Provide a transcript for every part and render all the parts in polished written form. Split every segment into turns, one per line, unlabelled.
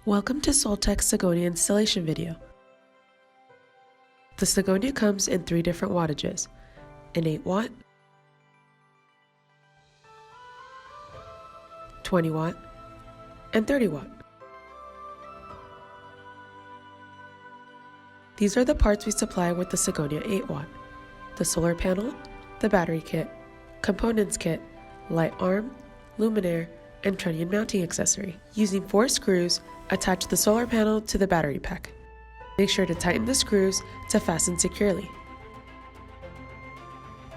Welcome to Soltech's CEGONIA installation video. The CEGONIA comes in 3 different wattages, an 8 watt, 20 watt, and 30 watt. These are the parts we supply with the CEGONIA 8 watt: the solar panel, the battery kit, components kit, light arm, luminaire, and trunnion mounting accessory. Using 4 screws, attach the solar panel to the battery pack. Make sure to tighten the screws to fasten securely.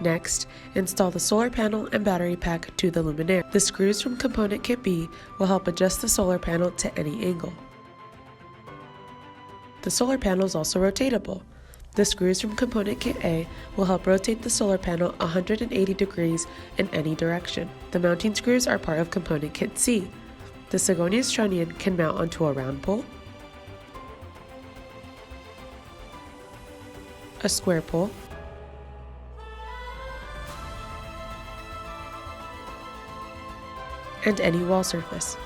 Next, install the solar panel and battery pack to the luminaire. The screws from component kit B will help adjust the solar panel to any angle. The solar panel is also rotatable. The screws from component kit A will help rotate the solar panel 180 degrees in any direction. The mounting screws are part of component kit C. The CEGONIA's trunnion can mount onto a round pole, a square pole, and any wall surface.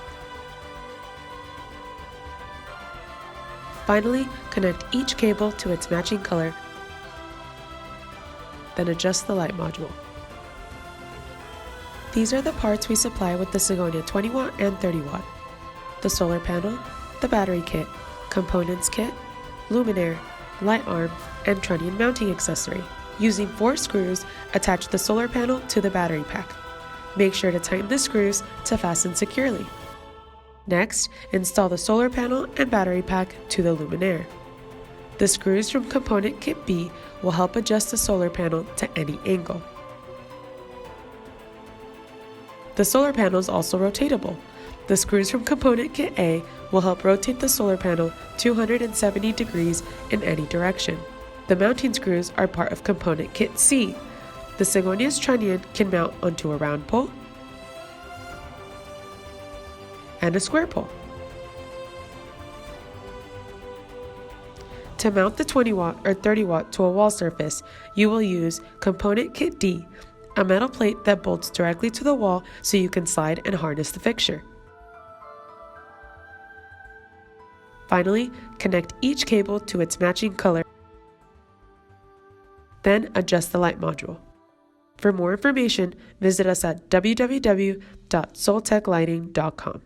Finally, connect each cable to its matching color, then adjust the light module. These are the parts we supply with the CEGONIA 20 watt and 30 watt: the solar panel, the battery kit, components kit, luminaire, light arm, and trunnion mounting accessory. Using 4 screws, attach the solar panel to the battery pack. Make sure to tighten the screws to fasten securely. Next, install the solar panel and battery pack to the luminaire. The screws from component kit B will help adjust the solar panel to any angle. The solar panel is also rotatable. The screws from component kit A will help rotate the solar panel 270 degrees in any direction. The mounting screws are part of component kit C. The CEGONIA's trunnion can mount onto a round pole and a square pole. To mount the 20 watt or 30 watt to a wall surface, you will use component kit D, a metal plate that bolts directly to the wall so you can slide and harness the fixture. Finally, connect each cable to its matching color, then adjust the light module. For more information, visit us at www.soltechlighting.com.